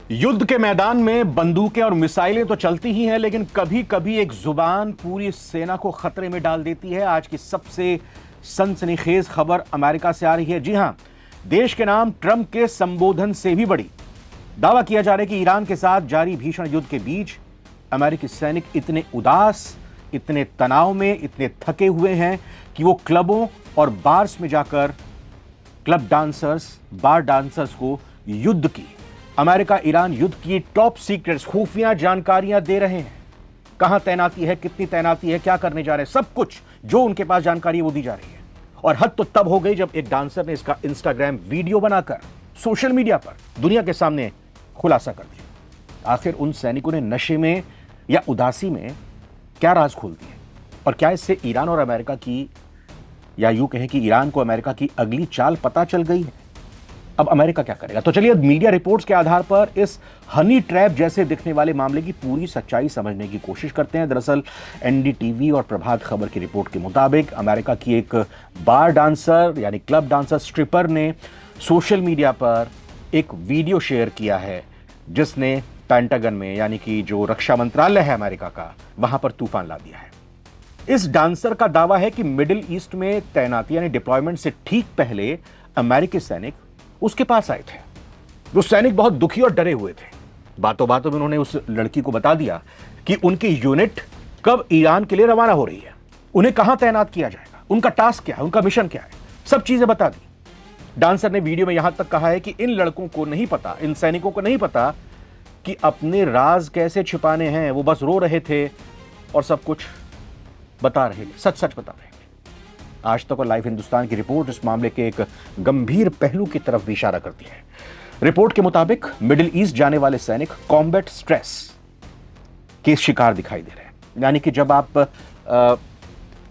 युद्ध के मैदान में बंदूकें और मिसाइलें तो चलती ही हैं, लेकिन कभी कभी एक जुबान पूरी सेना को खतरे में डाल देती है। आज की सबसे सनसनीखेज खबर अमेरिका से आ रही है। जी हां, देश के नाम ट्रंप के संबोधन से भी बड़ी। दावा किया जा रहा है कि ईरान के साथ जारी भीषण युद्ध के बीच अमेरिकी सैनिक इतने उदास, इतने तनाव में, इतने थके हुए हैं कि वो क्लबों और बार्स में जाकर क्लब डांसर्स, बार डांसर्स को युद्ध की, अमेरिका ईरान युद्ध की टॉप सीक्रेट्स, खुफिया जानकारियां दे रहे हैं। कहां तैनाती है, कितनी तैनाती है, क्या करने जा रहे हैं, सब कुछ जो उनके पास जानकारी है वो दी जा रही है। और हद तो तब हो गई जब एक डांसर ने इसका इंस्टाग्राम वीडियो बनाकर सोशल मीडिया पर दुनिया के सामने खुलासा कर दिया। आखिर उन सैनिकों ने नशे में या उदासी में क्या राज खोल दिए, और क्या इससे ईरान और अमेरिका की, या यूं कहें कि ईरान को अमेरिका की अगली चाल पता चल गई है? अब अमेरिका क्या करेगा? तो चलिए मीडिया रिपोर्ट्स के आधार पर इस हनी ट्रैप जैसे दिखने वाले मामले की पूरी सच्चाई समझने की कोशिश करते हैं। दरअसल एनडीटीवी और प्रभात खबर की रिपोर्ट के मुताबिक अमेरिका की एक बार डांसर यानी क्लब डांसर स्ट्रिपर ने सोशल मीडिया पर एक वीडियो शेयर किया है, जिसने पेंटागन में, यानी कि जो रक्षा मंत्रालय है अमेरिका का, वहां पर तूफान ला दिया है। इस डांसर का दावा है कि मिडिल ईस्ट में तैनाती यानी डिप्लॉयमेंट से ठीक पहले अमेरिकी सैनिक उसके पास आए थे। वो सैनिक बहुत दुखी और डरे हुए थे। बातों बातों में उन्होंने उस लड़की को बता दिया कि उनकी यूनिट कब ईरान के लिए रवाना हो रही है, उन्हें कहां तैनात किया जाएगा, उनका टास्क क्या है, उनका मिशन क्या है, सब चीजें बता दी। डांसर ने वीडियो में यहां तक कहा है कि इन लड़कों को नहीं पता, इन सैनिकों को नहीं पता कि अपने राज कैसे छिपाने हैं। वो बस रो रहे थे और सब कुछ बता रहे थे, सच सच बता रहे थे। आज तक और लाइव हिंदुस्तान की रिपोर्ट इस मामले के एक गंभीर पहलू की तरफ भी इशारा करती है। रिपोर्ट के मुताबिक मिडिल ईस्ट जाने वाले सैनिक कॉम्बैट स्ट्रेस के शिकार दिखाई दे रहे हैं। यानी कि जब आप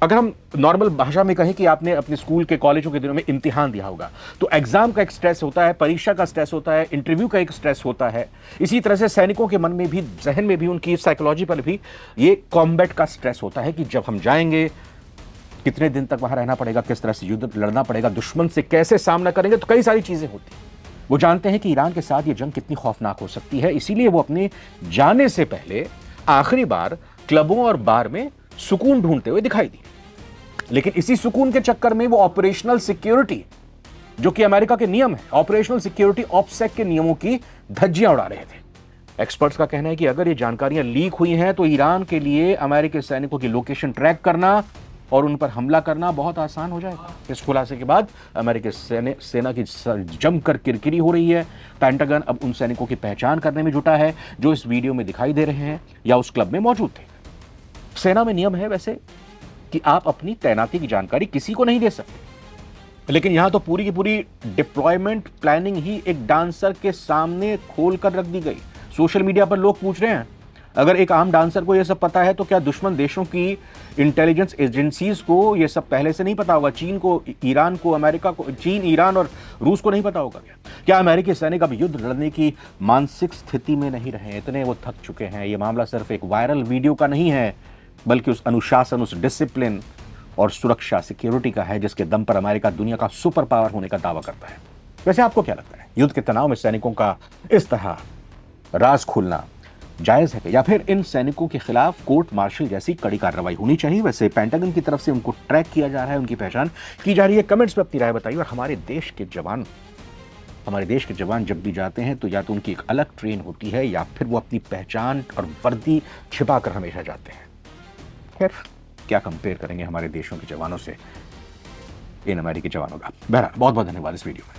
अगर हम नॉर्मल भाषा में कहें कि आपने अपने स्कूल के, कॉलेजों के दिनों में इम्तिहान दिया होगा, तो एग्जाम का एक स्ट्रेस होता है, परीक्षा का स्ट्रेस होता है, इंटरव्यू का एक स्ट्रेस होता है। इसी तरह से सैनिकों के मन में भी, जहन में भी, उनकी साइकोलॉजी पर भी ये कॉम्बैट का स्ट्रेस होता है कि जब हम जाएंगे, कितने दिन तक वहां रहना पड़ेगा, किस तरह से युद्ध लड़ना पड़ेगा, दुश्मन से कैसे सामना करेंगे, तो कई सारी चीजें होती हैं। वो जानते हैं कि ईरान के साथ ये जंग कितनी खौफनाक हो सकती है, इसीलिए वो अपने जाने से पहले आखिरी बार क्लबों और बार में सुकून ढूंढते हुए दिखाई दिए। लेकिन इसी सुकून के चक्कर में वो ऑपरेशनल सिक्योरिटी, जो कि अमेरिका के नियम है, ऑपरेशनल सिक्योरिटी ऑप्सेक के नियमों की धज्जियां उड़ा रहे थे। एक्सपर्ट्स का कहना है कि अगर ये जानकारियां लीक हुई हैं तो ईरान के लिए अमेरिकी सैनिकों की लोकेशन ट्रैक करना और उन पर हमला करना बहुत आसान हो जाएगा। इस खुलासे के बाद अमेरिकी सेना की जमकर किरकिरी हो रही है। पेंटागन अब उन सैनिकों की पहचान करने में जुटा है जो इस वीडियो में दिखाई दे रहे हैं या उस क्लब में मौजूद थे। सेना में नियम है वैसे कि आप अपनी तैनाती की जानकारी किसी को नहीं दे सकते, लेकिन यहां तो पूरी की पूरी डिप्लॉयमेंट प्लानिंग ही एक डांसर के सामने खोल कर रख दी गई। सोशल मीडिया पर लोग पूछ रहे हैं, अगर एक आम डांसर को यह सब पता है तो क्या दुश्मन देशों की इंटेलिजेंस एजेंसीज को यह सब पहले से नहीं पता होगा? चीन को, ईरान को, अमेरिका को, चीन, ईरान और रूस को नहीं पता होगा क्या अमेरिकी सैनिक अब युद्ध लड़ने की मानसिक स्थिति में नहीं रहे? इतने वो थक चुके हैं। यह मामला सिर्फ एक वायरल वीडियो का नहीं है, बल्कि उस अनुशासन, उस डिसिप्लिन और सुरक्षा, सिक्योरिटी का है, जिसके दम पर अमेरिका दुनिया का सुपर पावर होने का दावा करता है। वैसे आपको क्या लगता है, युद्ध के तनाव में सैनिकों का इस तरह राज खोलना जायज है, या फिर इन सैनिकों के खिलाफ कोर्ट मार्शल जैसी कड़ी कार्रवाई होनी चाहिए? वैसे पेंटागन की तरफ से उनको ट्रैक किया जा रहा है, उनकी पहचान की जा रही है। कमेंट्स में अपनी राय बताइए। और हमारे देश के जवान जब भी जाते हैं तो या तो उनकी एक अलग ट्रेन होती है, या फिर वो अपनी पहचान और वर्दी छिपा कर हमेशा जाते हैं। खैर, क्या कंपेयर करेंगे हमारे देशों के जवानों से इन अमेरिकी जवानों का। बहरहाल बहुत बहुत धन्यवाद इस वीडियो में।